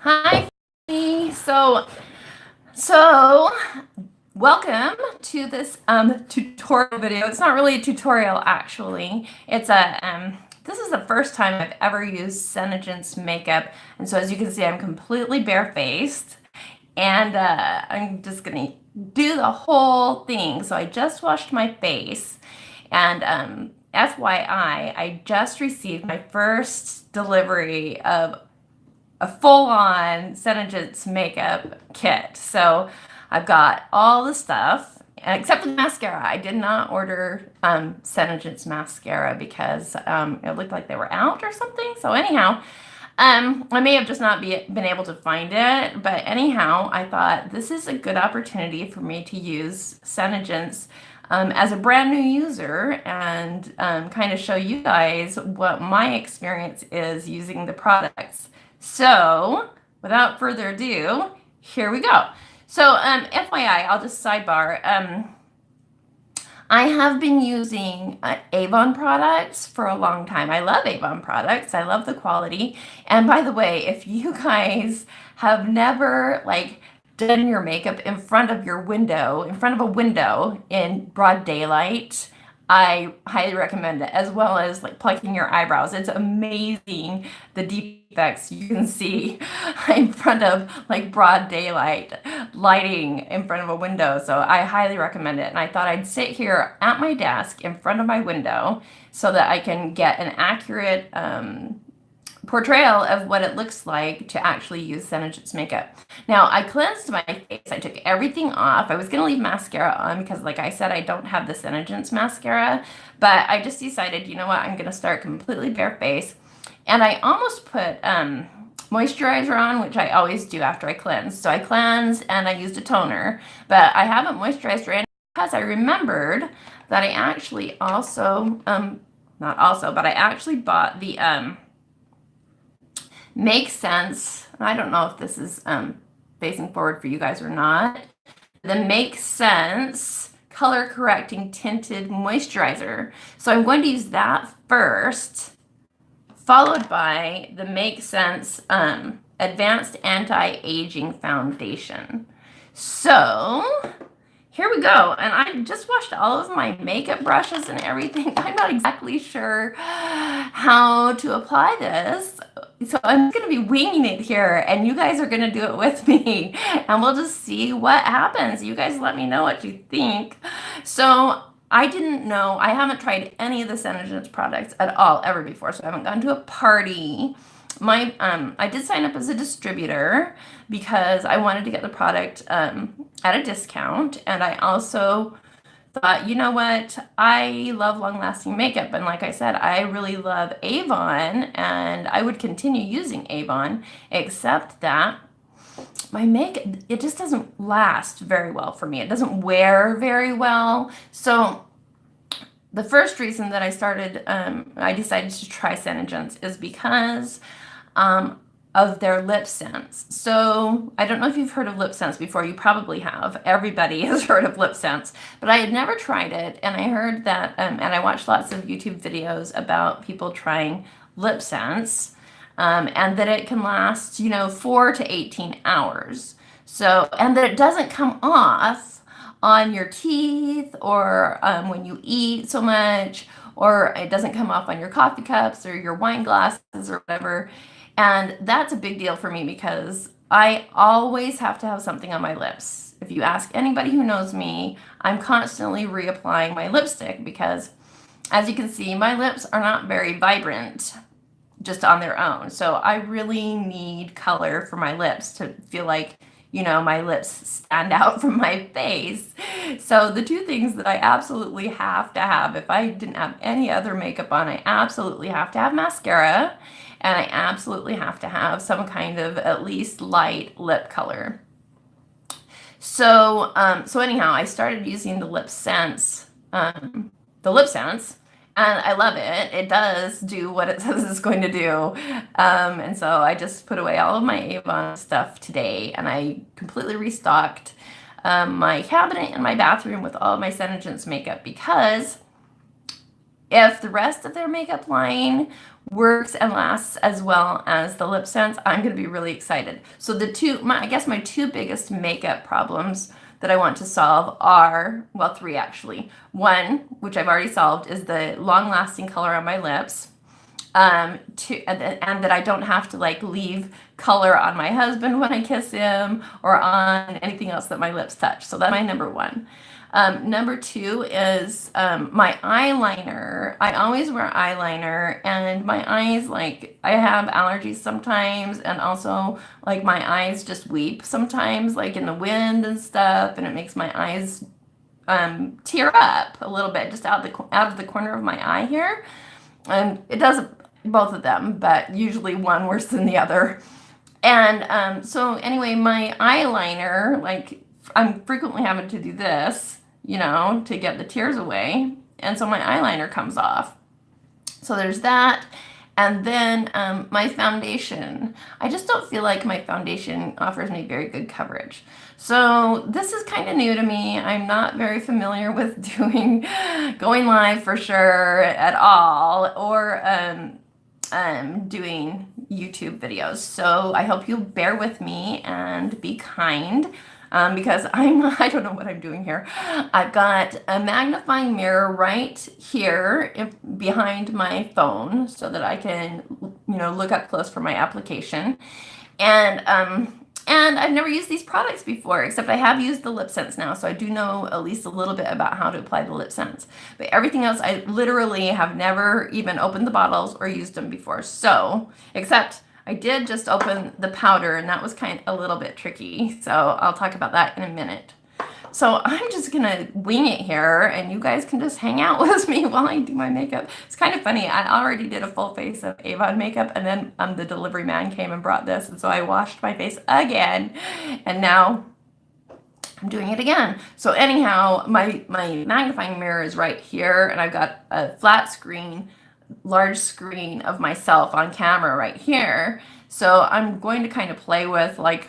Hi, Tracy. So welcome to this tutorial video. It's not really a tutorial actually. This is the first time I've ever used Senegence makeup, and so as you can see, I'm completely barefaced, and I'm just gonna do the whole thing. So I just washed my face, and FYI, I just received my first delivery of a full-on Senegence makeup kit. So I've got all the stuff, except for the mascara. I did not order Senegence mascara because it looked like they were out or something. So anyhow, I may have just not been able to find it, but anyhow, I thought this is a good opportunity for me to use Senegence as a brand new user and kind of show you guys what my experience is using the products. So, without further ado, here we go. So, FYI, I'll just sidebar. I have been using Avon products for a long time. I love Avon products. I love the quality. And by the way, if you guys have never done your makeup in front of your window, in front of a window in broad daylight, I highly recommend it, as well as plucking your eyebrows. It's amazing the defects you can see in front of broad daylight lighting in front of a window. So I highly recommend it. And I thought I'd sit here at my desk in front of my window so that I can get an accurate portrayal of what it looks like to actually use Senegence makeup. Now, I cleansed my face. I took everything off. I was going to leave mascara on because, like I said, I don't have the Senegence mascara, but I just decided, you know what, I'm going to start completely bare face. And I almost put moisturizer on, which I always do after I cleanse. So I cleansed and I used a toner, but I haven't moisturized or anything because I remembered that I actually also, not also, but I actually bought the Make Sense. I don't know if this is facing forward for you guys or not. The Make Sense color correcting tinted moisturizer. So I'm going to use that first, followed by the Make Sense Advanced Anti-Aging Foundation. So here we go. And I just washed all of my makeup brushes and everything. I'm not exactly sure how to apply this. So I'm going to be winging it here, and you guys are going to do it with me, and we'll just see what happens. You guys let me know what you think. So I didn't know, I haven't tried any of the Senegence products at all ever before, so I haven't gone to a party. I did sign up as a distributor because I wanted to get the product at a discount, and I also thought, you know what, I love long-lasting makeup, and like I said, I really love Avon, and I would continue using Avon, except that my makeup, it just doesn't last very well for me. It doesn't wear very well. So the first reason that I decided to try Senegence is because of their lip sense. So I don't know if you've heard of lip sense before. You probably have. Everybody has heard of lip sense, but I had never tried it. And I heard that, and I watched lots of YouTube videos about people trying lip sense, and that it can last, 4 to 18 hours. So, and that it doesn't come off on your teeth or when you eat so much, or it doesn't come off on your coffee cups or your wine glasses or whatever. And that's a big deal for me because I always have to have something on my lips. If you ask anybody who knows me, I'm constantly reapplying my lipstick because, as you can see, my lips are not very vibrant just on their own. So I really need color for my lips to feel like, my lips stand out from my face. So the two things that I absolutely have to have, if I didn't have any other makeup on, I absolutely have to have mascara, and I absolutely have to have some kind of at least light lip color. So, anyhow, I started using the Lip Sense, and I love it. It does do what it says it's going to do. And so I just put away all of my Avon stuff today, and I completely restocked my cabinet in my bathroom with all of my Senegence makeup, because if the rest of their makeup line works and lasts as well as the Lip Sense, I'm going to be really excited. So I guess my two biggest makeup problems that I want to solve are, well, three actually. One, which I've already solved, is the long-lasting color on my lips. And that I don't have to like leave color on my husband when I kiss him or on anything else that my lips touch. So that's my number one. Number two is my eyeliner. I always wear eyeliner, and my eyes, like, I have allergies sometimes, and also like my eyes just weep sometimes, like in the wind and stuff, and it makes my eyes tear up a little bit just out of the corner of my eye here. And it does both of them, but usually one worse than the other. And so anyway, my eyeliner, like, I'm frequently having to do this, you know, to get the tears away. And so my eyeliner comes off. So there's that. And then my foundation. I just don't feel like my foundation offers me very good coverage. So this is kind of new to me. I'm not very familiar with going live for sure at all, or doing YouTube videos. So I hope you'll bear with me and be kind. Because I don't know what I'm doing here. I've got a magnifying mirror right here behind my phone so that I can, you know, look up close for my application. And I've never used these products before, except I have used the Lip Sense now, so I do know at least a little bit about how to apply the Lip Sense. But everything else, I literally have never even opened the bottles or used them before. So, except I did just open the powder, and that was kind of a little bit tricky. So I'll talk about that in a minute. So I'm just going to wing it here, and you guys can just hang out with me while I do my makeup. It's kind of funny. I already did a full face of Avon makeup, and then the delivery man came and brought this, and so I washed my face again, and now I'm doing it again. So anyhow, my magnifying mirror is right here, and I've got a flat screen, large screen of myself on camera right here. So I'm going to kind of play with like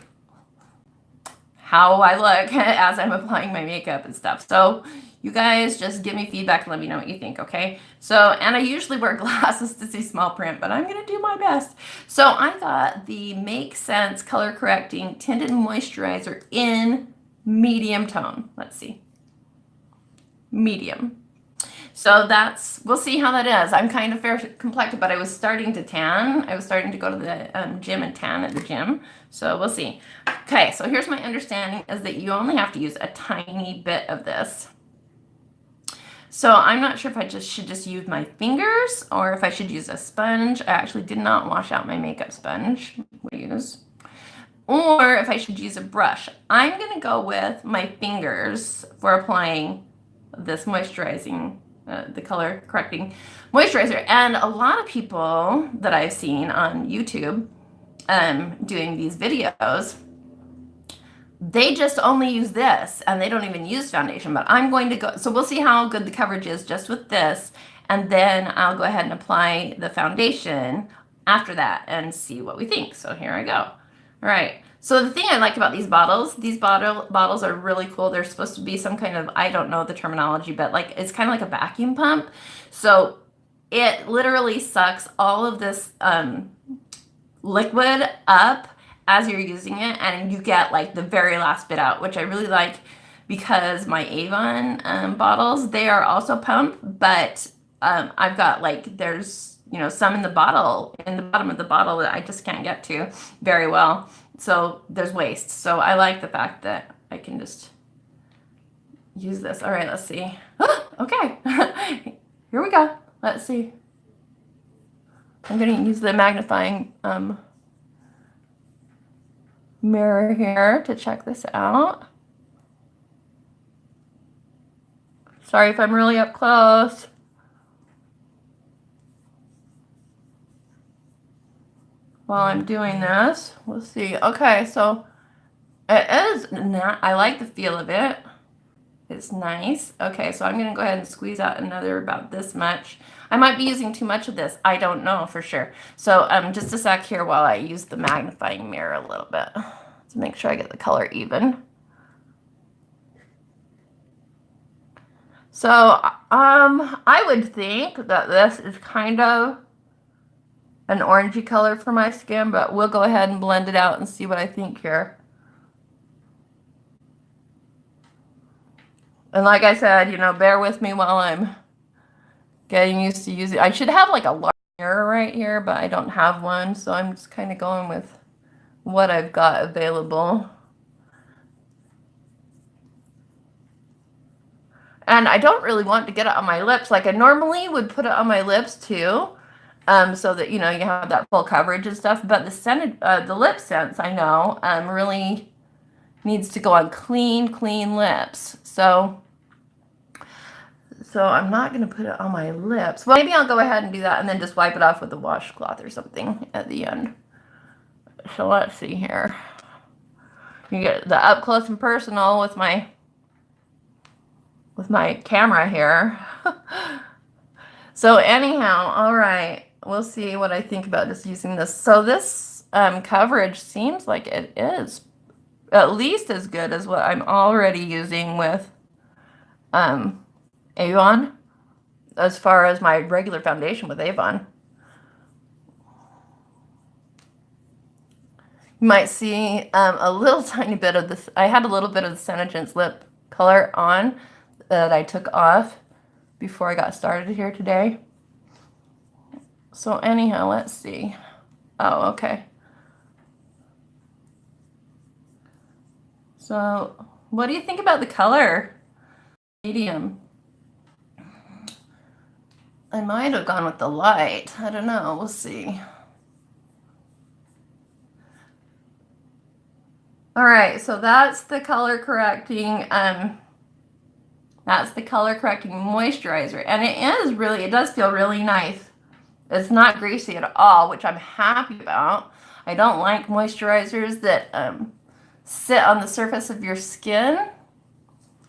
how I look as I'm applying my makeup and stuff. So you guys just give me feedback and let me know what you think, okay? So, and I usually wear glasses to see small print, but I'm gonna do my best. So I got the Make Sense Color Correcting Tinted Moisturizer in medium tone. Let's see. Medium. So we'll see how that is. I'm kind of fair complected, but I was starting to tan. I was starting to go to the gym and tan at the gym. So we'll see. Okay, so here's my understanding is that you only have to use a tiny bit of this. So I'm not sure if I should just use my fingers or if I should use a sponge. I actually did not wash out my makeup sponge. Or if I should use a brush. I'm going to go with my fingers for applying this moisturizing the color correcting moisturizer. And a lot of people that I've seen on YouTube doing these videos, they just only use this and they don't even use foundation. But I'm going to go, so we'll see how good the coverage is just with this, and then I'll go ahead and apply the foundation after that and see what we think. So here I go. All right. So the thing I like about these bottles are really cool. They're supposed to be some kind of, I don't know the terminology, but like it's kind of like a vacuum pump. So it literally sucks all of this liquid up as you're using it, and you get like the very last bit out, which I really like because my Avon bottles, they are also pump, but I've got like, there's, you know, some in the bottom of the bottle that I just can't get to very well. So there's waste. So I like the fact that I can just use this. All right, let's see. Okay, here we go. Let's see. I'm going to use the magnifying mirror here to check this out. Sorry if I'm really up close. While I'm doing this, we'll see. Okay, so it is not, I like the feel of it. It's nice. Okay, so I'm gonna go ahead and squeeze out another about this much. I might be using too much of this. I don't know for sure. So just a sec here while I use the magnifying mirror a little bit to make sure I get the color even. So I would think that this is kind of an orangey color for my skin, but we'll go ahead and blend it out and see what I think here. And like I said, you know, bear with me while I'm getting used to using. I should have like a large mirror right here, but I don't have one, so I'm just kind of going with what I've got available. And I don't really want to get it on my lips. Like I normally would put it on my lips too, so that, you know, you have that full coverage and stuff. But the lip sense, I know, really needs to go on clean lips. So I'm not going to put it on my lips. Well, maybe I'll go ahead and do that and then just wipe it off with a washcloth or something at the end. So let's see here. You get the up close and personal with my camera here. So anyhow, all right, we'll see what I think about just using this. So this coverage seems like it is at least as good as what I'm already using with Avon, as far as my regular foundation with Avon. You might see a little tiny bit of this. I had a little bit of the Senegence lip color on that I took off before I got started here today. So anyhow, let's see. Oh, okay. So what do you think about the color? Medium. I might have gone with the light. I don't know. We'll see. All right, so that's the color correcting moisturizer, and it does feel really nice. It's not greasy at all, which I'm happy about. I don't like moisturizers that sit on the surface of your skin.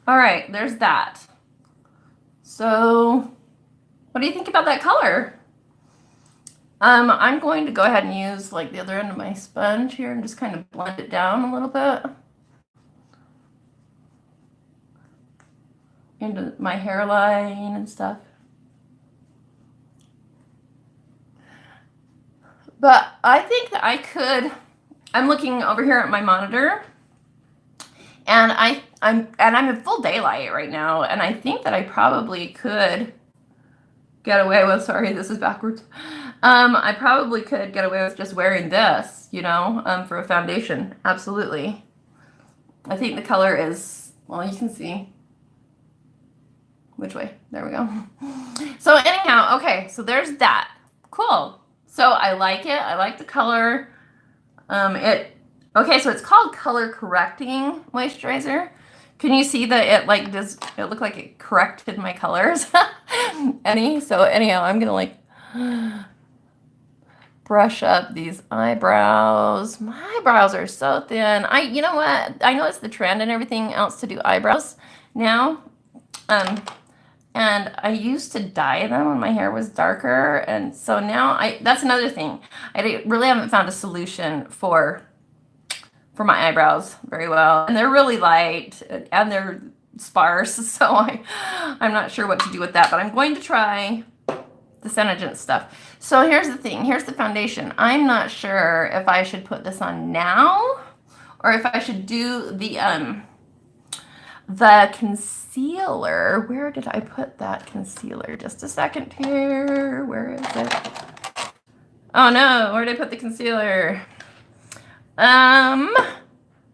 All right, there's that. So what do you think about that color? I'm going to go ahead and use like the other end of my sponge here and just kind of blend it down a little bit into my hairline and stuff. But I think that I'm looking over here at my monitor, and I'm in full daylight right now, and I think that I probably could get away with, sorry, this is backwards. I probably could get away with just wearing this, you know, for a foundation. Absolutely. I think the color is, well, you can see. Which way? There we go. So anyhow, okay, so there's that. Cool. So I like it. I like the color. Okay, so it's called color correcting moisturizer. Can you see that it looked like it corrected my colors? So anyhow, I'm gonna like brush up these eyebrows. My eyebrows are so thin. You know what? I know it's the trend and everything else to do eyebrows now. And I used to dye them when my hair was darker, and so now that's another thing. I really haven't found a solution for my eyebrows very well, and they're really light and they're sparse, so I'm not sure what to do with that, but I'm going to try the Senegence stuff. So here's the thing. Here's the foundation. I'm not sure if I should put this on now or if I should do the concealer. Where did I put that concealer? Just a second here. Where is it? Oh no, where did I put the concealer?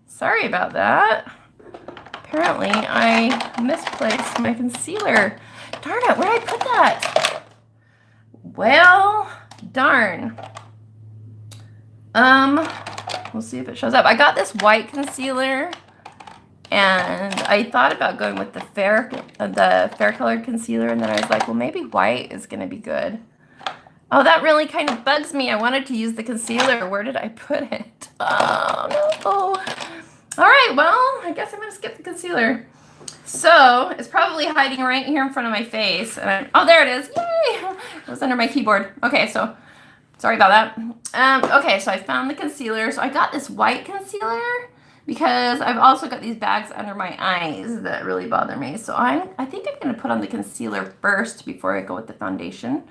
Sorry about that. Apparently I misplaced my concealer. Darn it, where did I put that? Well, darn. We'll see if it shows up. I got this white concealer, and I thought about going with the fair colored concealer, and then I was like, well, maybe white is gonna be good. Oh, that really kind of bugs me. I wanted to use the concealer. Where did I put it? Oh, no. All right, well, I guess I'm gonna skip the concealer. So it's probably hiding right here in front of my face. Oh, there it is. Yay! It was under my keyboard. Okay, so sorry about that. Okay, so I found the concealer. So I got this white concealer because I've also got these bags under my eyes that really bother me. So I think I'm gonna put on the concealer first before I go with the foundation.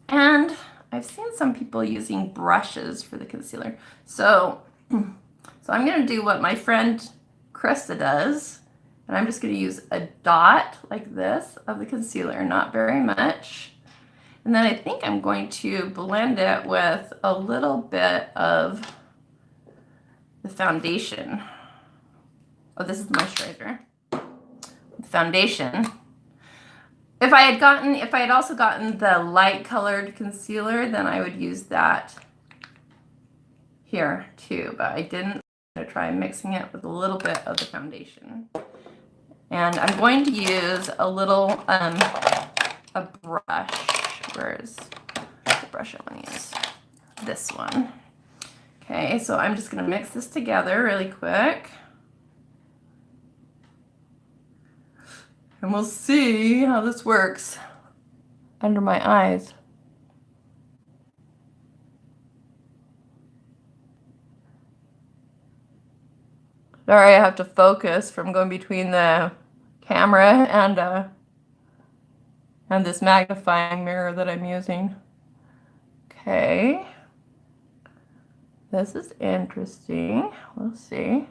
And I've seen some people using brushes for the concealer. So I'm going to do what my friend Krista does. And I'm just going to use a dot like this of the concealer, not very much. And then I think I'm going to blend it with a little bit of the foundation. Oh, this is the moisturizer. The foundation. If I had also gotten the light colored concealer, then I would use that here too, but I didn't. I'm going to try mixing it with a little bit of the foundation. And I'm going to use a little, a brush. Where is the brush I want to use? This one. Okay, so I'm just going to mix this together really quick. And we'll see how this works under my eyes. Sorry, I have to focus from going between the camera and this magnifying mirror that I'm using. Okay. This is interesting. We'll see.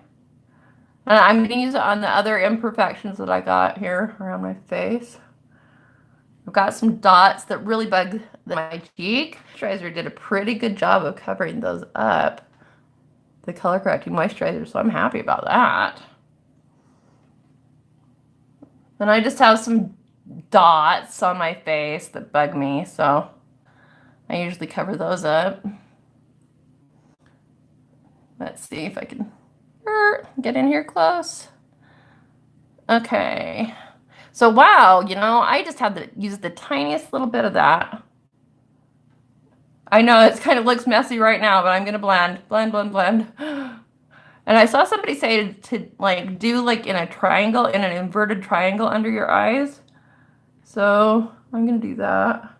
And I'm going to use it on the other imperfections that I got here around my face. I've got some dots that really bug my cheek. Moisturizer did a pretty good job of covering those up. The color correcting moisturizer, so I'm happy about that. And I just have some dots on my face that bug me, so I usually cover those up. Let's see if I can get in here close. Okay. So wow, you know, I just had to use the tiniest little bit of that. I know it kind of looks messy right now, but I'm going to blend. And I saw somebody say to like do like in a triangle, in an inverted triangle under your eyes. So I'm going to do that.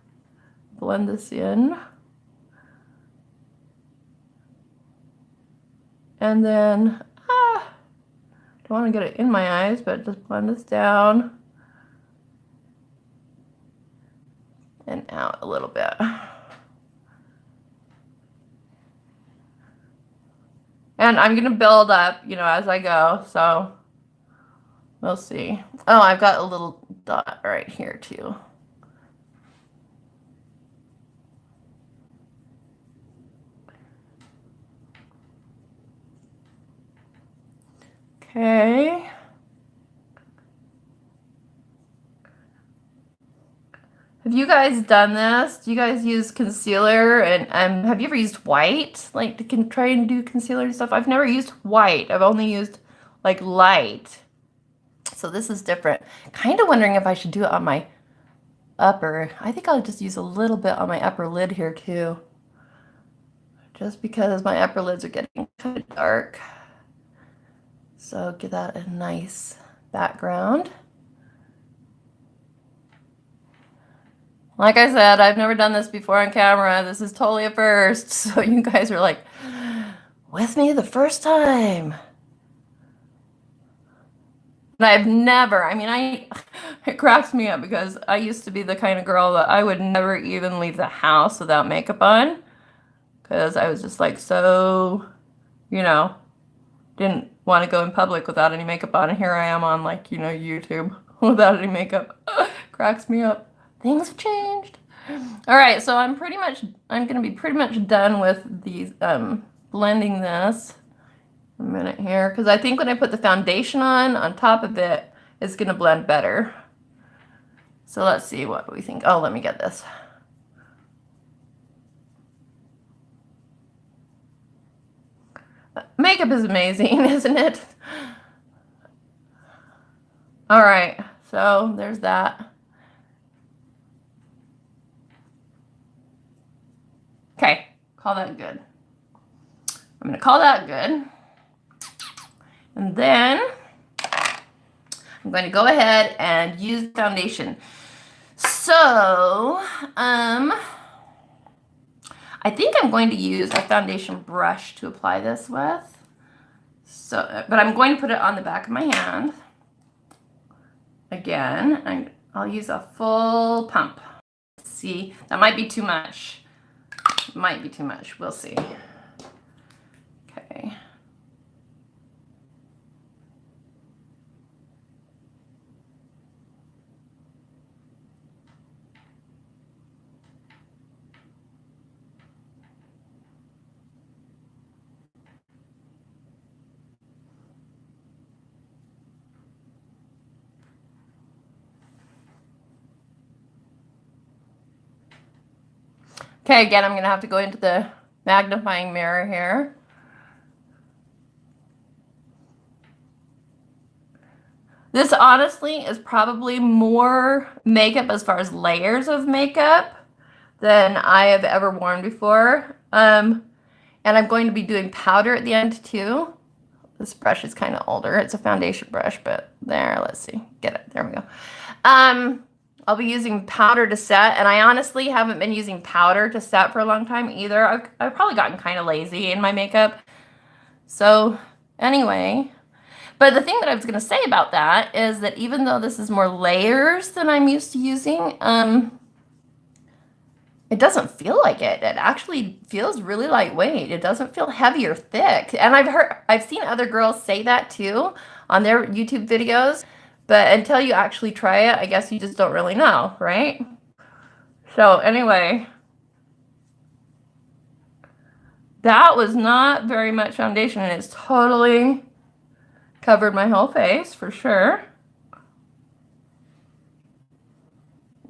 Blend this in. And then, don't want to get it in my eyes, but just blend this down. And out a little bit. And I'm going to build up, you know, as I go, so we'll see. Oh, I've got a little dot right here, too. Okay. Have you guys done this? Do you guys use concealer? And have you ever used white? Like to try and do concealer and stuff? I've never used white. I've only used like light. So this is different. Kind of wondering if I should do it on my upper. I think I'll just use a little bit on my upper lid here too. Just because my upper lids are getting kind of dark. So give that a nice background. Like I said, I've never done this before on camera. This is totally a first. So you guys are like, with me the first time. And I've never, I mean, it cracks me up because I used to be the kind of girl that I would never even leave the house without makeup on. Because I was just like so, you know, didn't want to go in public without any makeup on. And here I am on like, you know, YouTube without any makeup. Cracks me up. Things have changed. All right, so I'm going to be pretty much done with these, blending this a minute here. Because I think when I put the foundation on top of it, it's going to blend better. So let's see what we think. Oh, let me get this. Makeup is amazing, isn't it? All right, so there's that. Okay, call that good. I'm going to call that good. And then I'm going to go ahead and use the foundation. So, I think I'm going to use a foundation brush to apply this with. So, but I'm going to put it on the back of my hand. Again, I'll use a full pump. See, that might be too much. Might be too much. We'll see. Okay. Okay, again, I'm going to have to go into the magnifying mirror here. This honestly is probably more makeup as far as layers of makeup than I have ever worn before. And I'm going to be doing powder at the end too. This brush is kind of older. It's a foundation brush, but there, let's see. Get it. There we go. I'll be using powder to set, and I honestly haven't been using powder to set for a long time either. I've probably gotten kind of lazy in my makeup. So anyway, but the thing that I was going to say about that is that even though this is more layers than I'm used to using, it doesn't feel like it. It actually feels really lightweight. It doesn't feel heavy or thick. And I've seen other girls say that too on their YouTube videos. But until you actually try it, I guess you just don't really know, right? So anyway, that was not very much foundation, and it's totally covered my whole face for sure.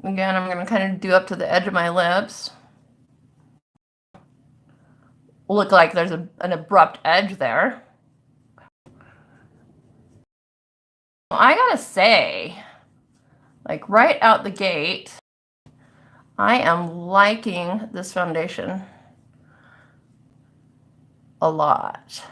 Again, I'm going to kind of do up to the edge of my lips. Look like there's an abrupt edge there. I gotta say, like right out the gate, I am liking this foundation a lot.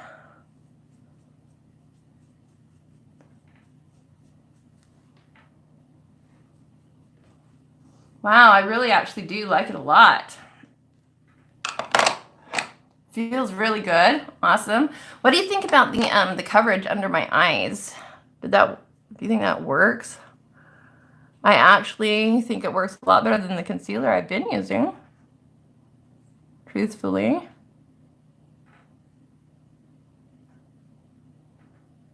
Wow, I really actually do like it a lot. Feels really good. Awesome. What do you think about the coverage under my eyes? Do you think that works? I actually think it works a lot better than the concealer I've been using, truthfully.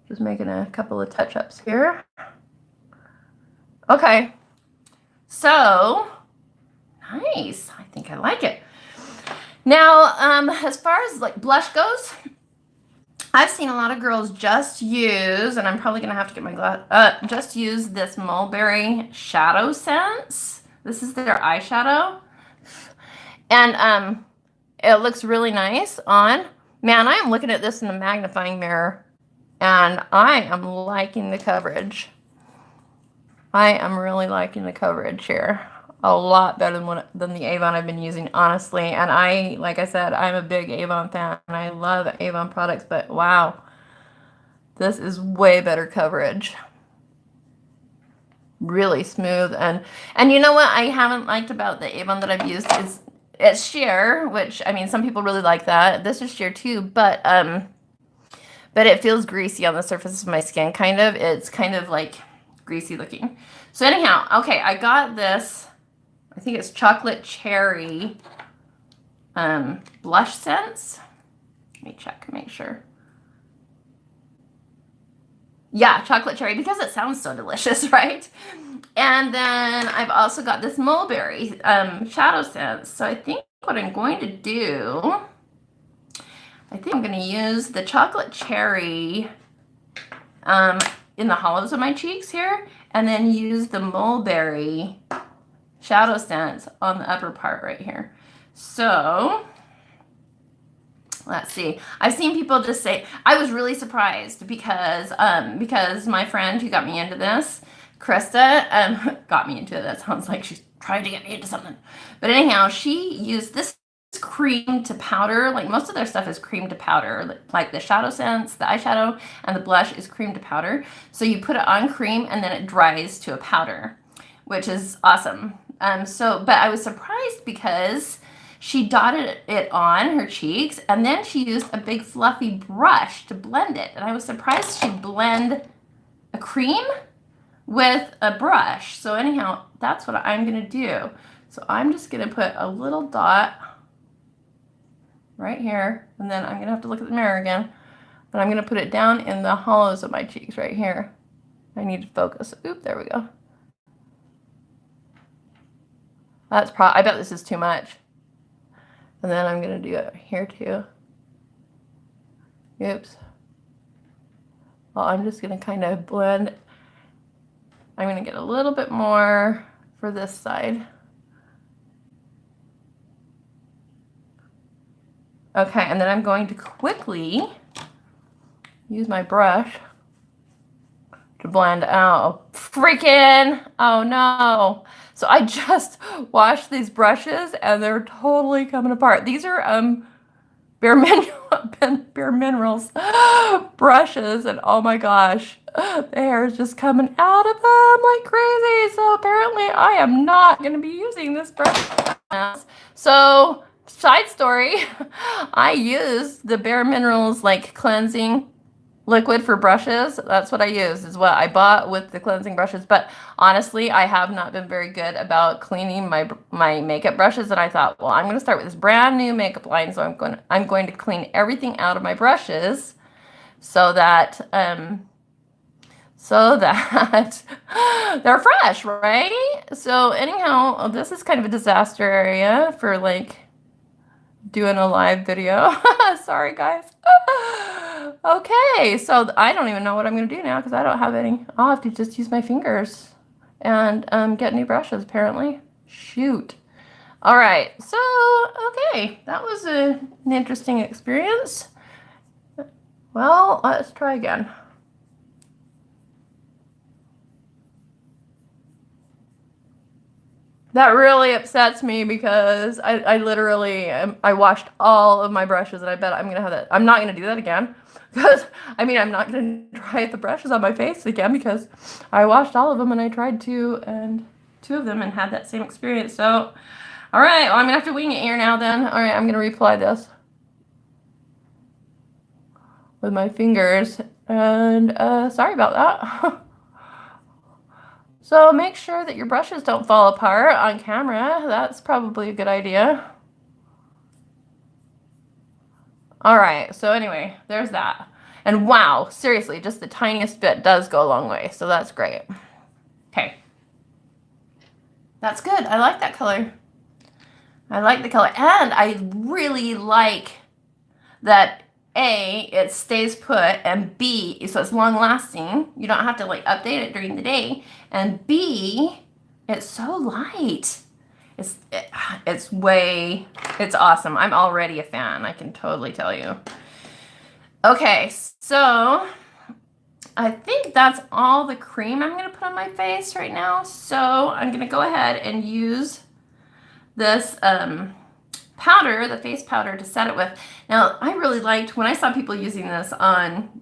Just making a couple of touch-ups here. Okay. So, nice. I think I like it. Now, as far as like blush goes, I've seen a lot of girls just use, and I'm probably going to have to get my glass, just use this Mulberry Shadow Sense. This is their eyeshadow. And it looks really nice on. Man, I am looking at this in the magnifying mirror, and I am liking the coverage. I am really liking the coverage here. A lot better than the Avon I've been using, honestly. And like I said, I'm a big Avon fan, and I love Avon products, but wow, this is way better coverage. Really smooth. And you know what I haven't liked about the Avon that I've used is it's sheer, which, I mean, some people really like that. This is sheer too, but it feels greasy on the surface of my skin, kind of. It's kind of like greasy looking. So anyhow, okay, I got this. I think it's chocolate cherry blush sense. Let me check, make sure. Yeah, chocolate cherry, because it sounds so delicious, right? And then I've also got this mulberry shadow sense. So I think what I'm going to do, I think I'm going to use the chocolate cherry in the hollows of my cheeks here, and then use the mulberry shadow sense on the upper part right here. So let's see. I've seen people just say, I was really surprised because my friend who got me into this, Krista, got me into it. That sounds like she's trying to get me into something. But anyhow, she used this cream to powder. Like most of their stuff is cream to powder. Like the shadow sense, the eyeshadow, and the blush is cream to powder. So you put it on cream and then it dries to a powder, which is awesome. But I was surprised because she dotted it on her cheeks, and then she used a big fluffy brush to blend it. And I was surprised she'd blend a cream with a brush. So anyhow, that's what I'm going to do. So I'm just going to put a little dot right here. And then I'm going to have to look at the mirror again. But I'm going to put it down in the hollows of my cheeks right here. I need to focus. Oop, there we go. That's I bet this is too much. And then I'm going to do it here too. Oops. Well, I'm just going to kind of blend. I'm going to get a little bit more for this side. Okay, and then I'm going to quickly use my brush to blend out. Freaking! Oh no! So I just washed these brushes and they're totally coming apart. These are Bare Minerals brushes, and oh my gosh, the hair is just coming out of them like crazy. So apparently I am not going to be using this brush. So side story, I use the Bare Minerals like cleansing liquid for brushes. That's what I use, is what I bought with the cleansing brushes. But honestly, I have not been very good about cleaning my makeup brushes, and I thought, well, I'm going to start with this brand new makeup line, so I'm going to clean everything out of my brushes so that they're fresh, right? So anyhow, this is kind of a disaster area for like doing a live video. Sorry, guys. Okay, so I don't even know what I'm going to do now because I don't have any. I'll have to just use my fingers and get new brushes, apparently. Shoot. All right, so, okay, that was an interesting experience. Well, let's try again. That really upsets me because I literally, I washed all of my brushes, and I bet I'm going to have that. I'm not going to do that again because, I mean, I'm not going to try the brushes on my face again because I washed all of them and I tried two of them and had that same experience. So, all right, well, I'm going to have to wing it here now then. All right, I'm going to reapply this with my fingers, and sorry about that. So make sure that your brushes don't fall apart on camera. That's probably a good idea. All right, so anyway, there's that. And wow, seriously, just the tiniest bit does go a long way, so that's great. Okay. That's good. I like that color. I like the color. And I really like that A, it stays put, and B, so it's long lasting. You don't have to like update it during the day. And B, it's so light. It's awesome. I'm already a fan, I can totally tell you. Okay, so I think that's all the cream I'm going to put on my face right now. So I'm going to go ahead and use this powder, the face powder, to set it with. Now, I really liked, when I saw people using this on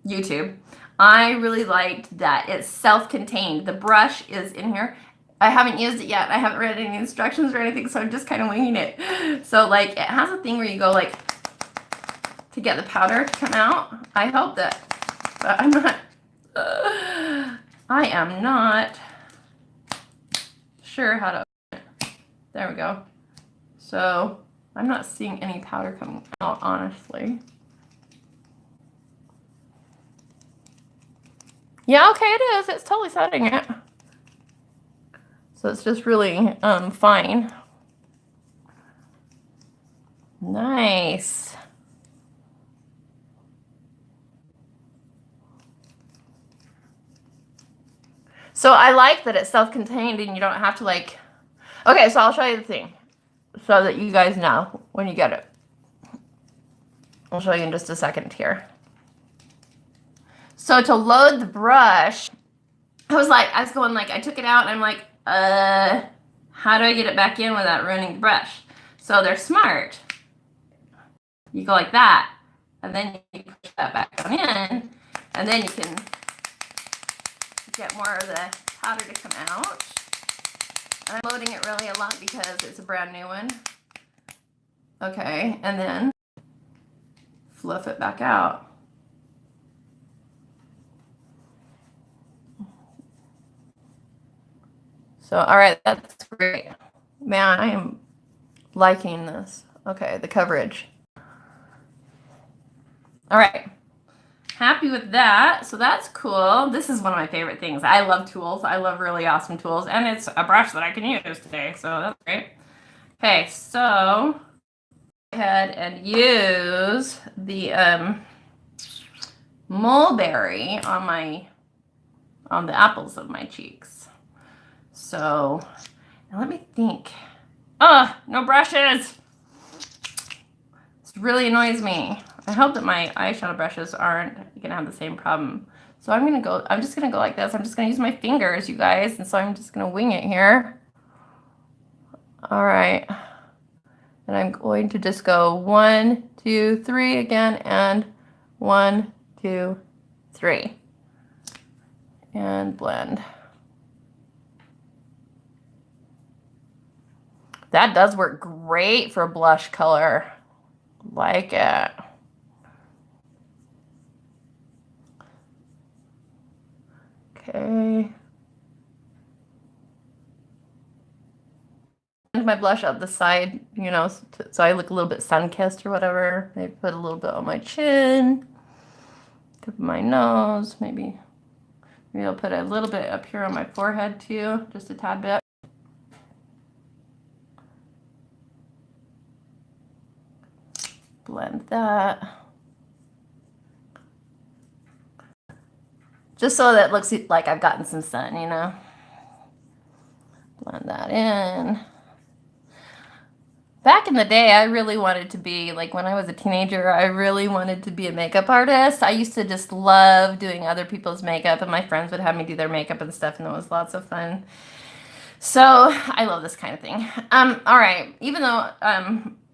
YouTube, I really liked that it's self-contained. The brush is in here. I haven't used it yet. I haven't read any instructions or anything, so I'm just kind of winging it. So, like, it has a thing where you go, like, to get the powder to come out. I hope that, but I'm not, I am not sure how to, there we go. So, I'm not seeing any powder coming out, honestly. Yeah, okay, it is. It's totally setting it. So it's just really fine. Nice. So I like that it's self-contained and you don't have to like, okay, so I'll show you the thing so that you guys know when you get it. I'll show you in just a second here. So to load the brush, I took it out and I'm like, how do I get it back in without ruining the brush? So they're smart. You go like that, and then you push that back on in, and then you can get more of the powder to come out. I'm loading it really a lot because it's a brand new one. Okay, and then fluff it back out. So, all right, that's great. Man, I am liking this Okay, the coverage. All right. Happy with that. So that's cool. This is one of my favorite things. I love tools. I love really awesome tools. And it's a brush that I can use today. So that's great. Okay, so go ahead and use the mulberry on the apples of my cheeks. So let me think. No brushes. This really annoys me. I hope that my eyeshadow brushes aren't gonna have the same problem. So I'm just gonna go like this. I'm just gonna use my fingers, you guys, and so I'm just gonna wing it here. All right. And I'm going to just go 1, 2, 3 again, and 1, 2, 3. And blend. That does work great for blush color. Like it. Okay. My blush up the side, you know, so I look a little bit sun-kissed or whatever. Maybe put a little bit on my chin, tip of my nose, maybe I'll put a little bit up here on my forehead too, just a tad bit. Blend that. Just so that it looks like I've gotten some sun, you know. Blend that in. Back in the day, I really wanted to be, like when I was a teenager, I really wanted to be a makeup artist. I used to just love doing other people's makeup, and my friends would have me do their makeup and stuff, and it was lots of fun. So I love this kind of thing. All right, even though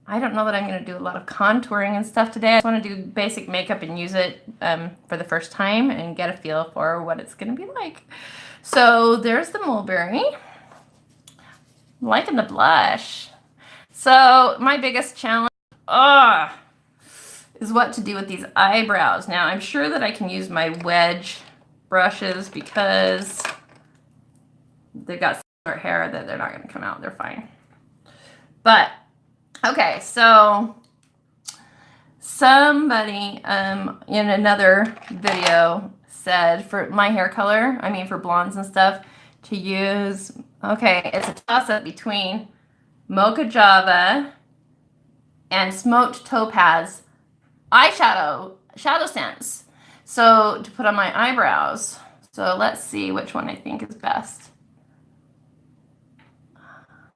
I don't know that I'm going to do a lot of contouring and stuff today, I just want to do basic makeup and use it for the first time and get a feel for what it's going to be like. So there's the mulberry. I'm liking the blush. So my biggest challenge is what to do with these eyebrows. Now I'm sure that I can use my wedge brushes because they've got short hair that they're not going to come out. They're fine. But okay, so somebody in another video said for my hair color, I mean for blondes and stuff, to use, okay, it's a toss-up between Mocha Java and Smoked Topaz shadow scents. So to put on my eyebrows. So let's see which one I think is best.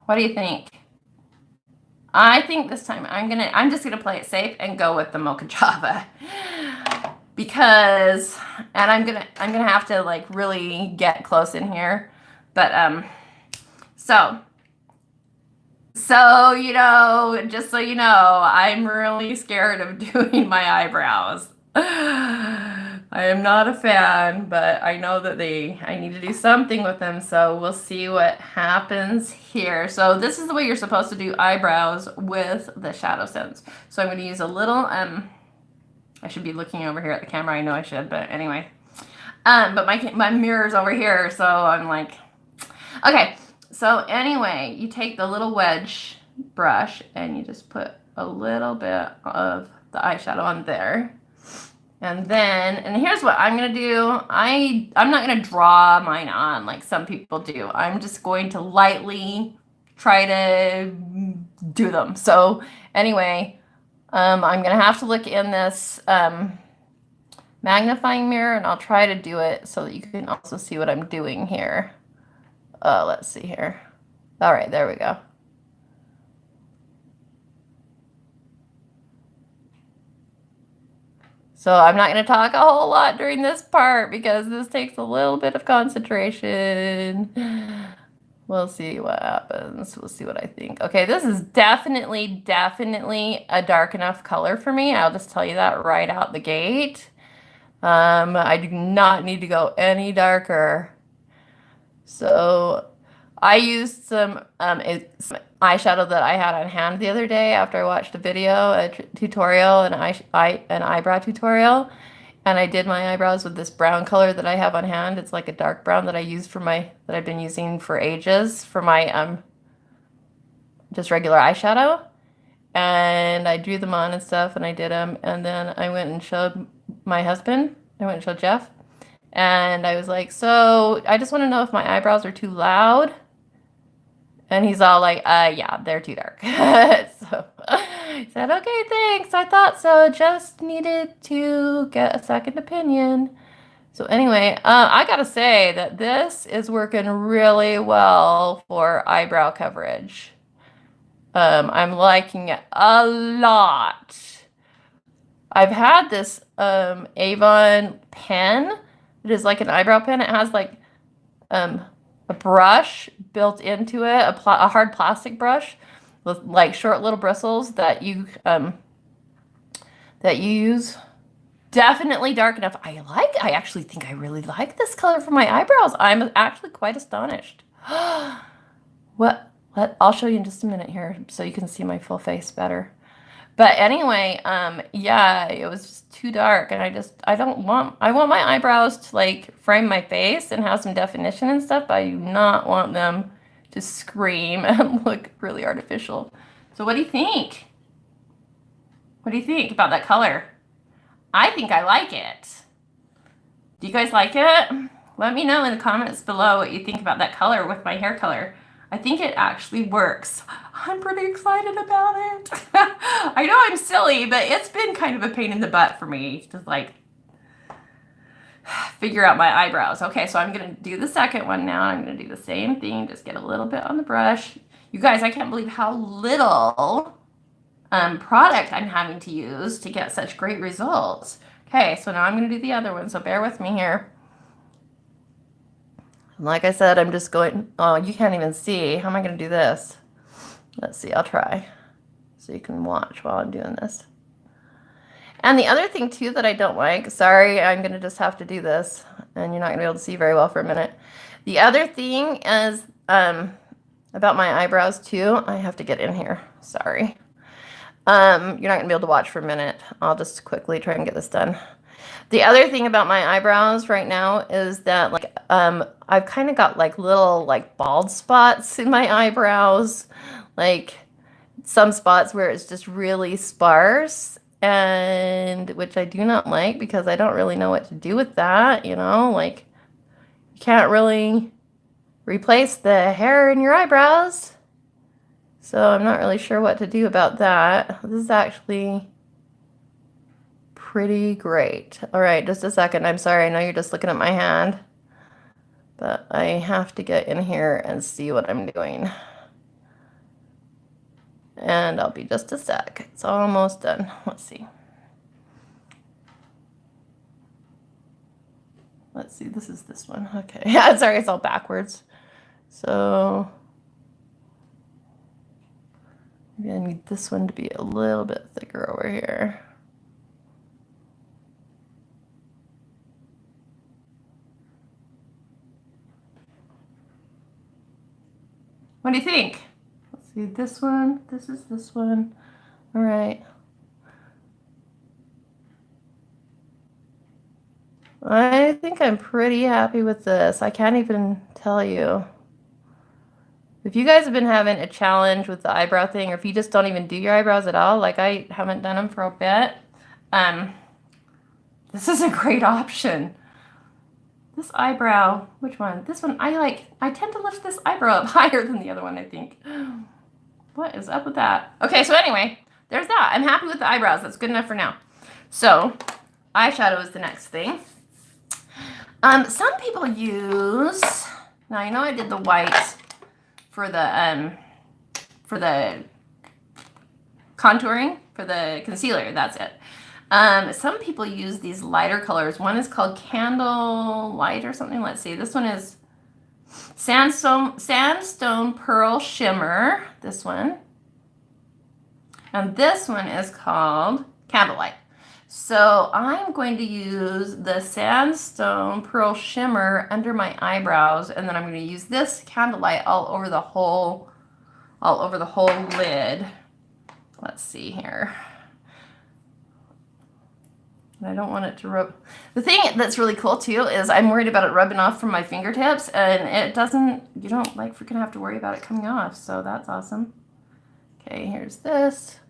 What do you think? I think this time I'm just gonna play it safe and go with the Mocha Java because, and I'm gonna have to like really get close in here, but so you know, just so you know, I'm really scared of doing my eyebrows. I am not a fan, but I know that I need to do something with them, so we'll see what happens here. So this is the way you're supposed to do eyebrows with the shadow scents. So I'm going to use a little, I should be looking over here at the camera. I know I should, but anyway. But my mirror's over here, so I'm like, okay. So anyway, you take the little wedge brush and you just put a little bit of the eyeshadow on there. And here's what I'm going to do. I'm not going to draw mine on like some people do. I'm just going to lightly try to do them. So anyway, I'm going to have to look in this magnifying mirror, and I'll try to do it so that you can also see what I'm doing here. Let's see here. All right, there we go. So I'm not going to talk a whole lot during this part because this takes a little bit of concentration. We'll see what happens. We'll see what I think. Okay, this is definitely a dark enough color for me. I'll just tell you that right out the gate. I do not need to go any darker. So I used some eyeshadow that I had on hand the other day after I watched a video, a tutorial, an eyebrow tutorial, and I did my eyebrows with this brown color that I have on hand. It's like a dark brown that I use that I've been using for ages for my just regular eyeshadow. and I drew them on and stuff, and I did them, and then I went and showed my husband. I went and showed Jeff, and I was like, so I just want to know if my eyebrows are too loud. And he's all like, yeah, they're too dark. So I said, okay, thanks. I thought so. Just needed to get a second opinion. So anyway, I gotta say that this is working really well for eyebrow coverage. I'm liking it a lot. I've had this Avon pen. It is like an eyebrow pen. It has like a brush built into it, a hard plastic brush with like short little bristles that you use. Definitely dark enough. I actually think I really like this color for my eyebrows. I'm actually quite astonished. I'll show you in just a minute here so you can see my full face better. But anyway, yeah, it was just too dark, and I want my eyebrows to like frame my face and have some definition and stuff, but I do not want them to scream and look really artificial. So what do you think? What do you think about that color? I think I like it. Do you guys like it? Let me know in the comments below what you think about that color with my hair color. I think it actually works. I'm pretty excited about it. I know I'm silly, but it's been kind of a pain in the butt for me to like figure out my eyebrows. Okay, so I'm gonna do the second one now. I'm gonna do the same thing, just get a little bit on the brush. You guys, I can't believe how little product I'm having to use to get such great results. Okay, so now I'm gonna do the other one, so bear with me here. Like I said, I'm just going, oh, you can't even see. How am I going to do this? Let's see, I'll try. So you can watch while I'm doing this. And the other thing, too, that I don't like, sorry, I'm going to just have to do this, and you're not going to be able to see very well for a minute. The other thing is about my eyebrows, too. I have to get in here. Sorry. You're not going to be able to watch for a minute. I'll just quickly try and get this done. The other thing about my eyebrows right now is that like I've kind of got like little like bald spots in my eyebrows, like some spots where it's just really sparse, and which I do not like because I don't really know what to do with that, you know, like you can't really replace the hair in your eyebrows. So I'm not really sure what to do about that. This is actually pretty great. All right, just a second. I'm sorry. I know you're just looking at my hand, but I have to get in here and see what I'm doing. And I'll be just a sec. It's almost done. Let's see. Let's see. This is this one. Okay. Yeah, sorry. It's all backwards. So maybe I need this one to be a little bit thicker over here. What do you think? Let's see, this one, this is this one. All right. I think I'm pretty happy with this. I can't even tell you. If you guys have been having a challenge with the eyebrow thing, or if you just don't even do your eyebrows at all, like I haven't done them for a bit, this is a great option. This eyebrow, which one? This one, I tend to lift this eyebrow up higher than the other one, I think. What is up with that? Okay, so anyway, there's that. I'm happy with the eyebrows. That's good enough for now. So, eyeshadow is the next thing. Some people use, now I know I did the white for the contouring, for the concealer, that's it. Some people use these lighter colors. One is called Candle Light or something. Let's see. This one is Sandstone Pearl Shimmer. This one. And this one is called Candlelight. So I'm going to use the Sandstone Pearl Shimmer under my eyebrows, and then I'm going to use this Candlelight all over the whole lid. Let's see here. I don't want it to rub. The thing that's really cool too is I'm worried about it rubbing off from my fingertips, and it doesn't, you don't like freaking have to worry about it coming off. So that's awesome. Okay, here's this.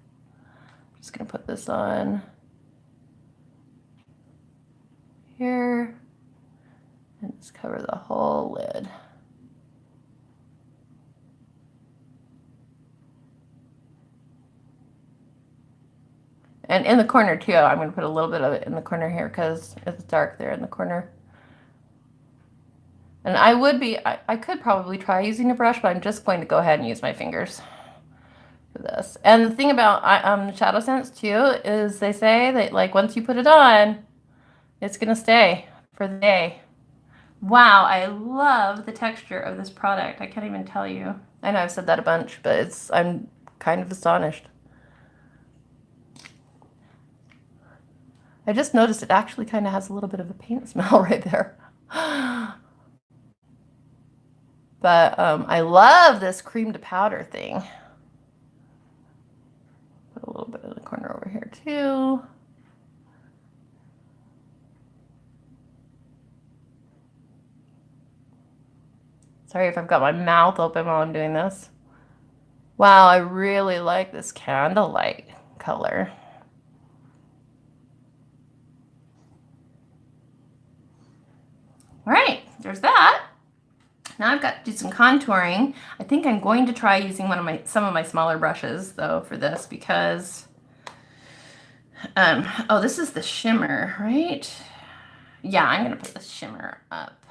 Just gonna put this on here and just cover the whole lid. And in the corner too, I'm going to put a little bit of it in the corner here because it's dark there in the corner. And I could probably try using a brush, but I'm just going to go ahead and use my fingers for this. And the thing about Shadow Sense too is they say that like once you put it on, it's going to stay for the day. Wow, I love the texture of this product. I can't even tell you. I know I've said that a bunch, but I'm kind of astonished. I just noticed it actually kind of has a little bit of a paint smell right there. But I love this cream to powder thing. Put a little bit in the corner over here too. Sorry if I've got my mouth open while I'm doing this. Wow, I really like this candlelight color. All right, there's that. Now I've got to do some contouring. I think I'm going to try using some of my smaller brushes though for this because, oh, this is the shimmer, right? Yeah, I'm gonna put the shimmer up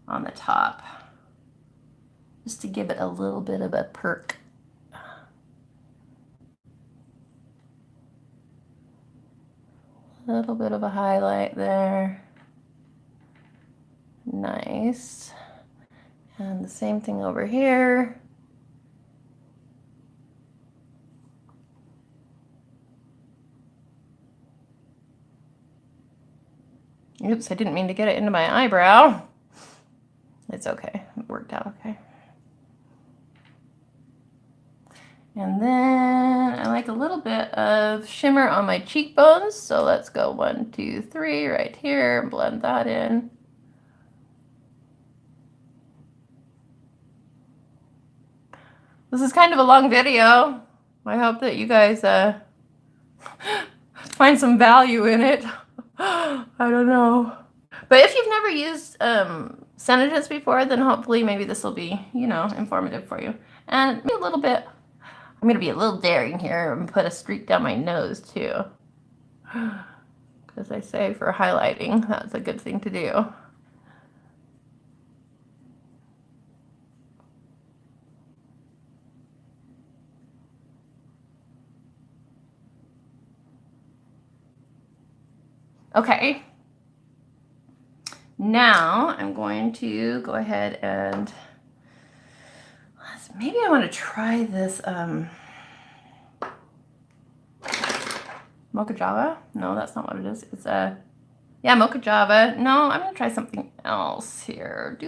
on the top just to give it a little bit of a perk. A little bit of a highlight there. Nice. And the same thing over here. Oops, I didn't mean to get it into my eyebrow. It's okay, it worked out okay. And then I like a little bit of shimmer on my cheekbones. So let's go 1, 2, 3 right here and blend that in. This is kind of a long video. I hope that you guys find some value in it. I don't know. But if you've never used Senegence before, then hopefully maybe this will be, you know, informative for you. And maybe a little bit, I'm going to be a little daring here and put a streak down my nose too. Because I say for highlighting, that's a good thing to do. Okay, now I'm going to go ahead and maybe I want to try this Mocha Java. No, that's not what it is. It's yeah, Mocha Java. No, I'm gonna try something else here.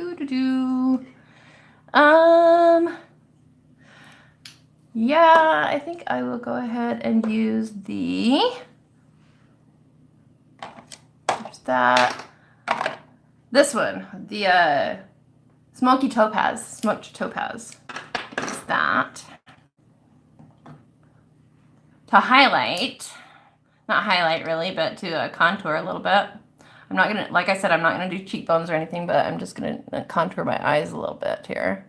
Yeah, I think I will go ahead and use this one, the smoked topaz. Use that to highlight, not highlight really, but to contour a little bit. I'm not gonna, like I said, I'm not gonna do cheekbones or anything, but I'm just gonna contour my eyes a little bit here.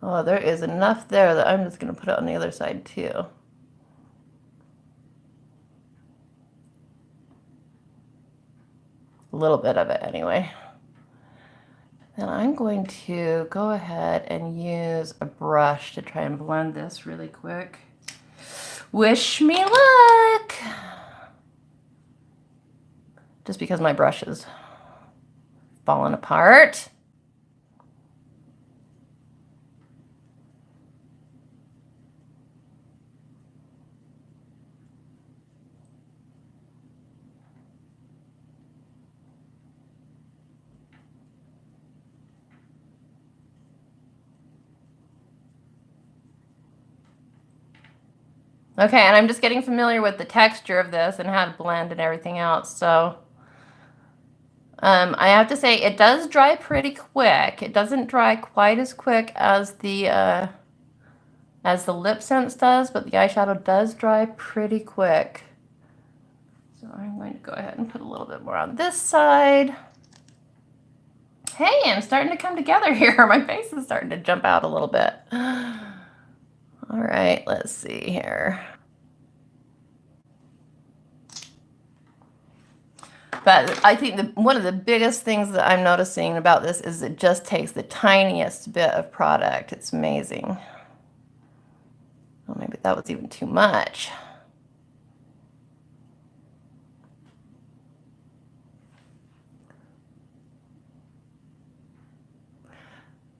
Oh, there is enough there that I'm just going to put it on the other side too. A little bit of it anyway. Then I'm going to go ahead and use a brush to try and blend this really quick. Wish me luck! Just because my brush is falling apart. Okay, and I'm just getting familiar with the texture of this and how to blend and everything else. So I have to say it does dry pretty quick. It doesn't dry quite as quick as the lip sense does, but the eyeshadow does dry pretty quick. So I'm going to go ahead and put a little bit more on this side. Hey, I'm starting to come together here. My face is starting to jump out a little bit. All right, let's see here. But I think one of the biggest things that I'm noticing about this is it just takes the tiniest bit of product. It's amazing. Well, maybe that was even too much.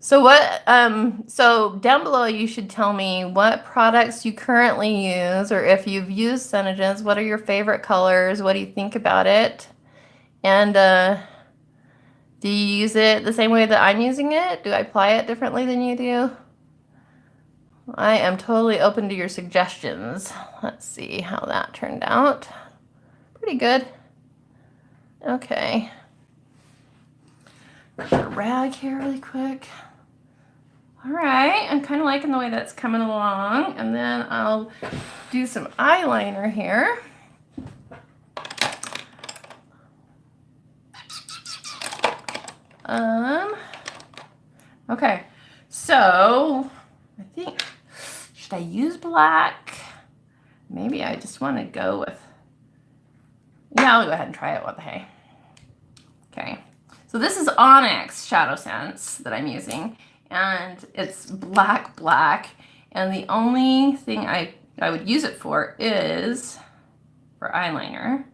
So down below you should tell me what products you currently use, or if you've used Senegence, what are your favorite colors? What do you think about it? And do you use it the same way that I'm using it? Do I apply it differently than you do? I am totally open to your suggestions. Let's see how that turned out. Pretty good. Okay. Put a rag here really quick. All right, I'm kind of liking the way that's coming along. And then I'll do some eyeliner here. Okay, so I think, should I use black? Maybe I just want to go with, yeah, I'll go ahead and try it. What the hey. Okay, so this is Onyx Shadow Sense that I'm using, and it's black, and the only thing I would use it for is for eyeliner,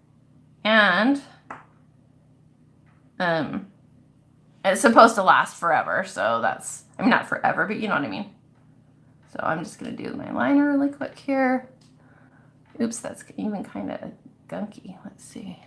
and it's supposed to last forever, so that's, I mean, not forever, but you know what I mean. So I'm just going to do my liner really quick here. Oops, that's even kind of gunky. Let's see.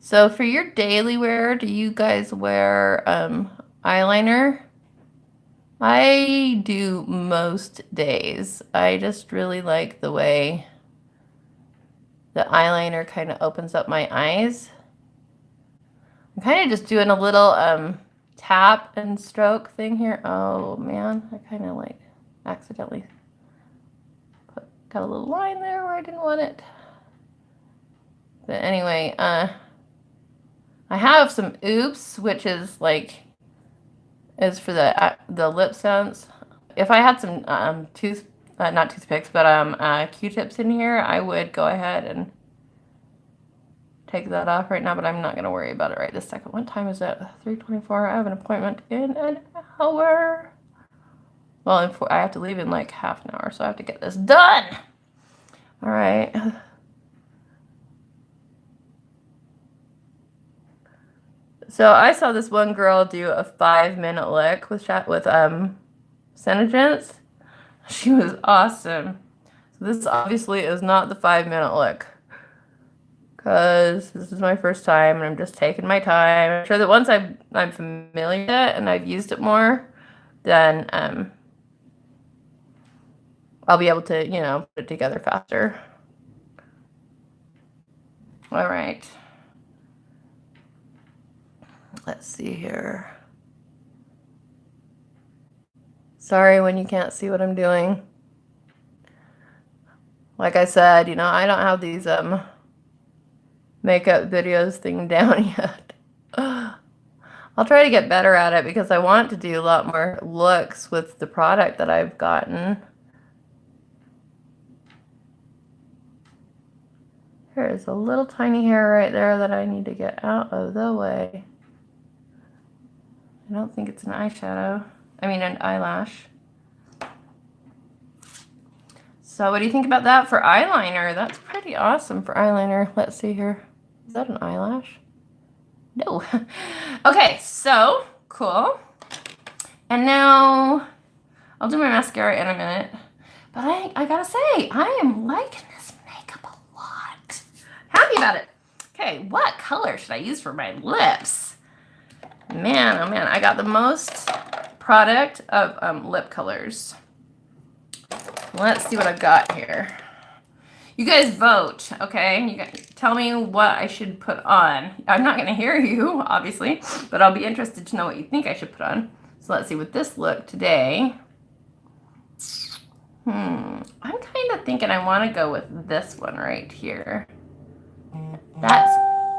So for your daily wear, do you guys wear eyeliner? I do most days. I just really like the way the eyeliner kind of opens up my eyes. I'm kind of just doing a little tap and stroke thing here. Oh man, I kind of like accidentally got a little line there where I didn't want it. But anyway, I have some Oops, which is like, is for the lip sense. If I had some not toothpicks, but Q-tips in here, I would go ahead and take that off right now, but I'm not going to worry about it right this second. What time is it? 3:24. I have an appointment in an hour. Well, I have to leave in like half an hour, so I have to get this done. All right. So I saw this one girl do a 5-minute lick with Senegence. She was awesome. So this obviously is not the 5-minute lick, because this is my first time and I'm just taking my time. I'm sure that once I'm familiar with it and I've used it more, then I'll be able to, you know, put it together faster. All right. Let's see here. Sorry when you can't see what I'm doing. Like I said, you know, I don't have these makeup videos thing down yet. I'll try to get better at it because I want to do a lot more looks with the product that I've gotten. There's a little tiny hair right there that I need to get out of the way. I don't think it's an eyeshadow. I mean, an eyelash. So what do you think about that for eyeliner? That's pretty awesome for eyeliner. Let's see here. Is that an eyelash? No. Okay, so cool. And now I'll do my mascara in a minute. But I gotta say, I am liking this makeup a lot. Happy about it. Okay, what color should I use for my lips? Man, oh man, I got the most product of lip colors. Let's see what I've got here. You guys vote, okay? You guys tell me what I should put on. I'm not going to hear you, obviously, but I'll be interested to know what you think I should put on. So let's see with this look today. I'm kind of thinking I want to go with this one right here. That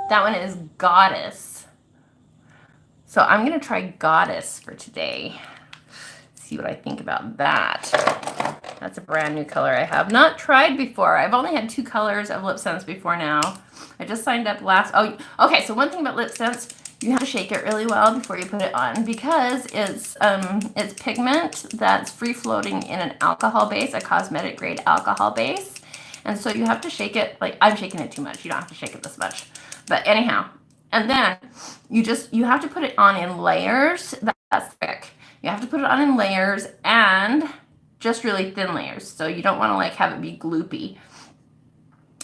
one is Goddess. So I'm going to try Goddess for today. See what I think about that. That's a brand new color I have not tried before. I've only had 2 colors of Lip Sense before now. I just signed up oh, okay, so one thing about Lip Sense, you have to shake it really well before you put it on because it's pigment that's free floating in an alcohol base, a cosmetic grade alcohol base. And so you have to shake it, like I'm shaking it too much. You don't have to shake it this much. But anyhow, and then you have to put it on in layers. That's thick. You have to put it on in layers and just really thin layers. So you don't want to like have it be gloopy.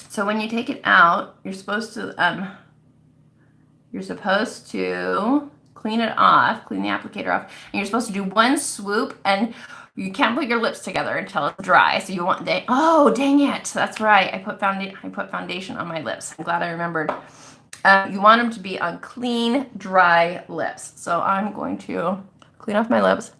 So when you take it out, you're supposed to clean it off, clean the applicator off, and you're supposed to do one swoop, and you can't put your lips together until it's dry. So you want oh dang it, that's right. I put foundation on my lips. I'm glad I remembered. You want them to be on clean, dry lips. So I'm going to clean off my lips.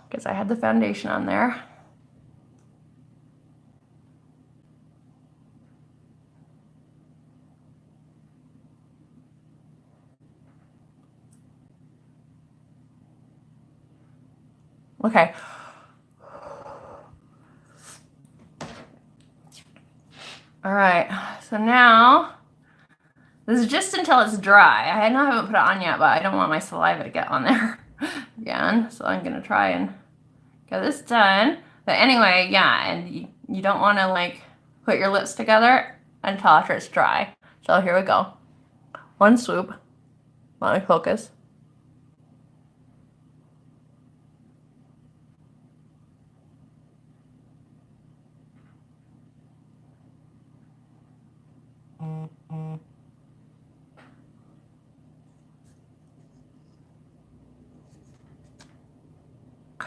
Because I had the foundation on there. Okay. All right. So now, this is just until it's dry. I haven't put it on yet, but I don't want my saliva to get on there again. So I'm going to try and get this done. But anyway, yeah, and you don't want to like put your lips together until after it's dry. So here we go. One swoop. Let me focus.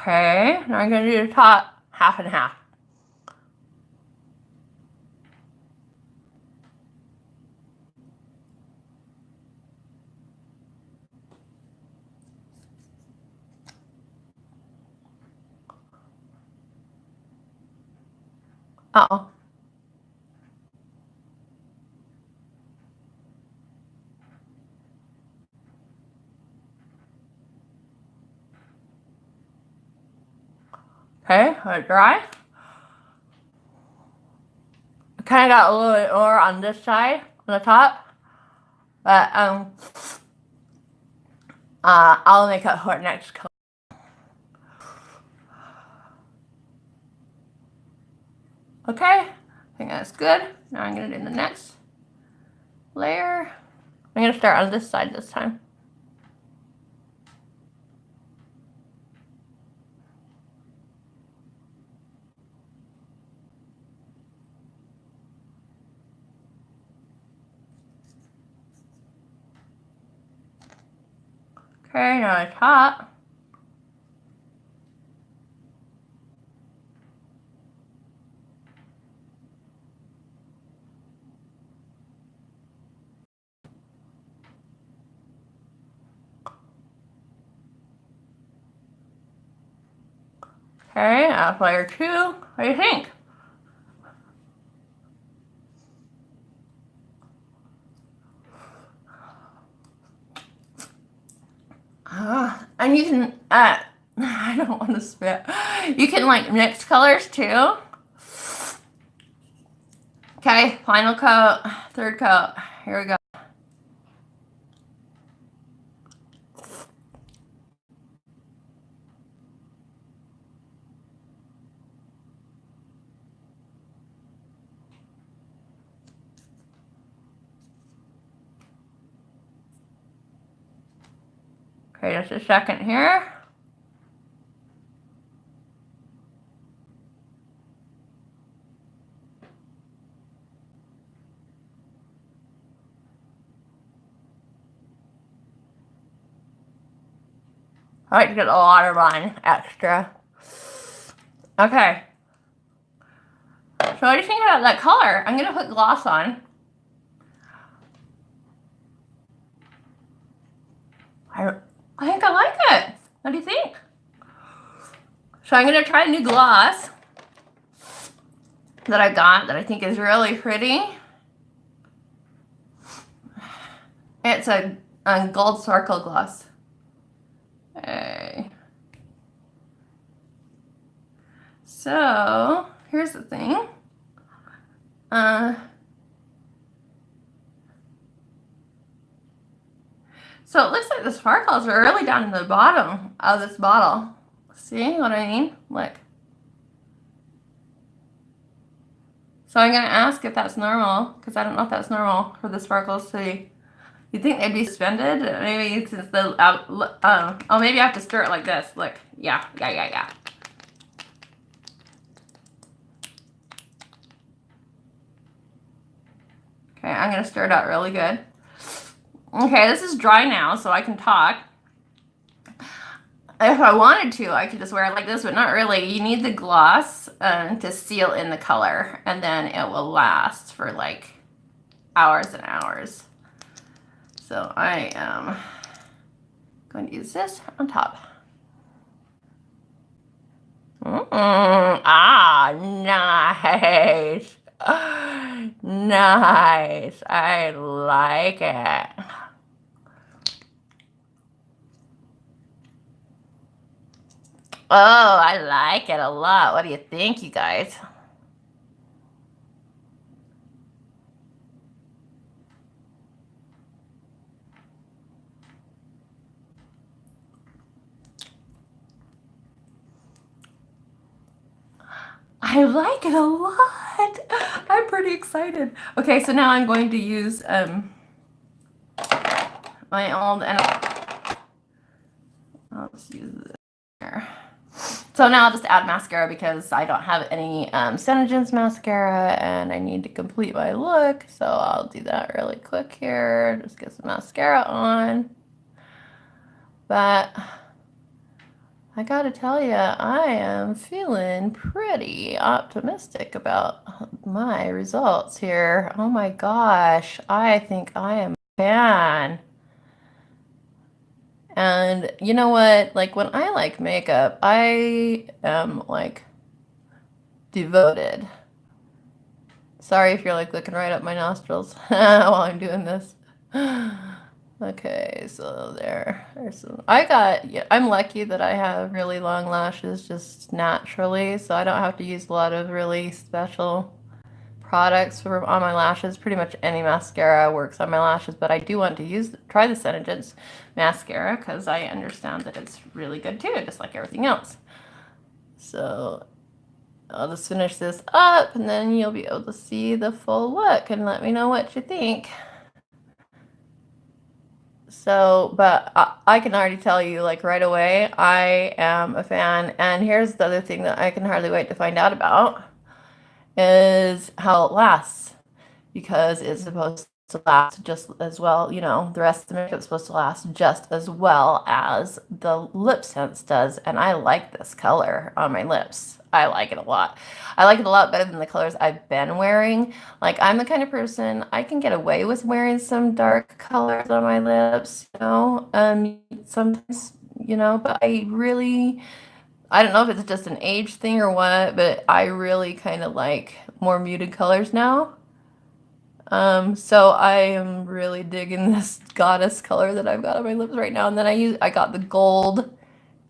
Okay, now I'm going to do the top half and half. Uh-oh. Okay, let it dry. I kind of got a little bit more on this side, on the top. But, I'll make it for next color. Okay, I think that's good. Now I'm going to do the next layer. I'm going to start on this side this time. Okay, now the top. Okay, that's layer 2. What do you think? And you can, I don't want to spit. You can like mix colors too. Okay, final coat, third coat. Here we go. Okay, just a second here. I like to get a lot of mine extra. Okay. So what do you think about that color? I'm going to put gloss on. I think I like it. What do you think? So I'm going to try a new gloss that I got that I think is really pretty. It's a gold sparkle gloss. Okay. So here's the thing. So it looks like the sparkles are really down in the bottom of this bottle. See what I mean? Look. So I'm going to ask if that's normal, because I don't know if that's normal for the sparkles to be. You think they'd be suspended? Maybe since the, oh, maybe I have to stir it like this. Look. Yeah. Okay, I'm going to stir it out really good. Okay, this is dry now, so I can talk. If I wanted to, I could just wear it like this, but not really. You need the gloss to seal in the color, and then it will last for like hours and hours. So I am going to use this on top. Nice. Nice. I like it. Oh, I like it a lot. What do you think, you guys? I like it a lot. I'm pretty excited. Okay, so now I'm going to use my old, and I'll just use this here. So now I'll just add mascara because I don't have any Senegence mascara and I need to complete my look. So I'll do that really quick here. Just get some mascara on. But I gotta tell you, I am feeling pretty optimistic about my results here. Oh my gosh, I think I am a fan. And you know what? Like when I like makeup, I am like devoted. Sorry if you're like looking right up my nostrils while I'm doing this. Okay, so there's some. I'm lucky that I have really long lashes just naturally, so I don't have to use a lot of really special products on my lashes. Pretty much any mascara works on my lashes, but I do want to try the Senegence mascara because I understand that it's really good too, just like everything else. So I'll just finish this up and then you'll be able to see the full look and let me know what you think. So, but I can already tell you like right away, I am a fan. And here's the other thing that I can hardly wait to find out about is how it lasts, because it's supposed to last just as well. You know, the rest of the makeup is supposed to last just as well as the lip sense does. And I like this color on my lips. I like it a lot. I like it a lot better than the colors I've been wearing. Like I'm the kind of person, I can get away with wearing some dark colors on my lips, you know, sometimes, you know, but I don't know if it's just an age thing or what, but I really kind of like more muted colors now. So I am really digging this goddess color that I've got on my lips right now. And then I got the gold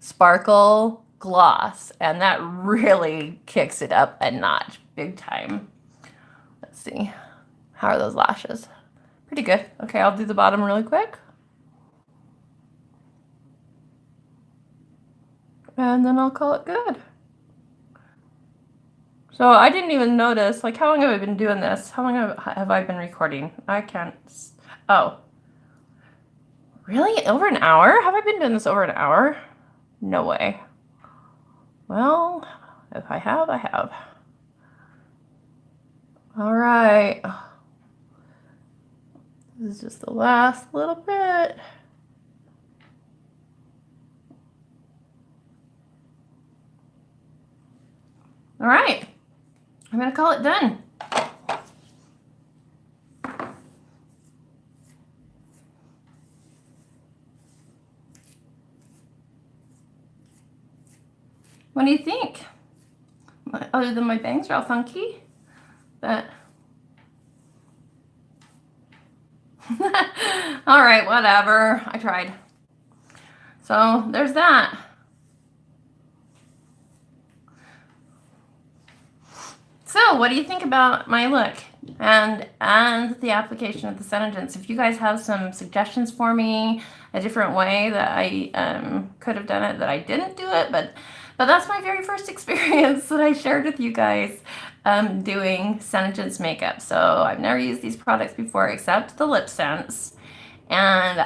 sparkle gloss, and that really kicks it up a notch big time. Let's see. How are those lashes? Pretty good. Okay, I'll do the bottom really quick. And then I'll call it good. So I didn't even notice, like, how long have I been doing this? How long have I been recording? I can't. Oh. Really? Over an hour? Have I been doing this over an hour? No way. Well, if I have, I have. All right. This is just the last little bit. All right, I'm gonna call it done. What do you think? Other than my bangs are all funky, but all right, whatever. I tried. So there's that. So what do you think about my look and the application of the Senegence? If you guys have some suggestions for me, a different way that I could have done it, that I didn't do it, but that's my very first experience that I shared with you guys doing Senegence makeup. So I've never used these products before except the lip scents, and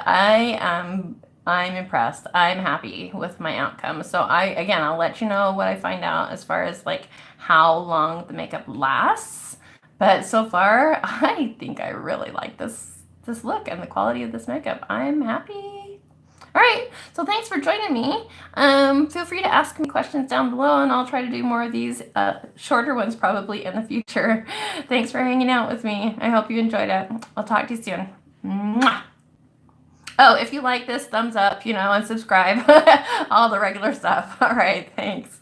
I'm impressed. I'm happy with my outcome. So I'll let you know what I find out as far as like how long the makeup lasts. But so far, I think I really like this look and the quality of this makeup. I'm happy. All right, so thanks for joining me. Feel free to ask me questions down below, and I'll try to do more of these shorter ones probably in the future. Thanks for hanging out with me. I hope you enjoyed it. I'll talk to you soon. Mwah! Oh, if you like this, thumbs up, and subscribe. All the regular stuff. All right, thanks.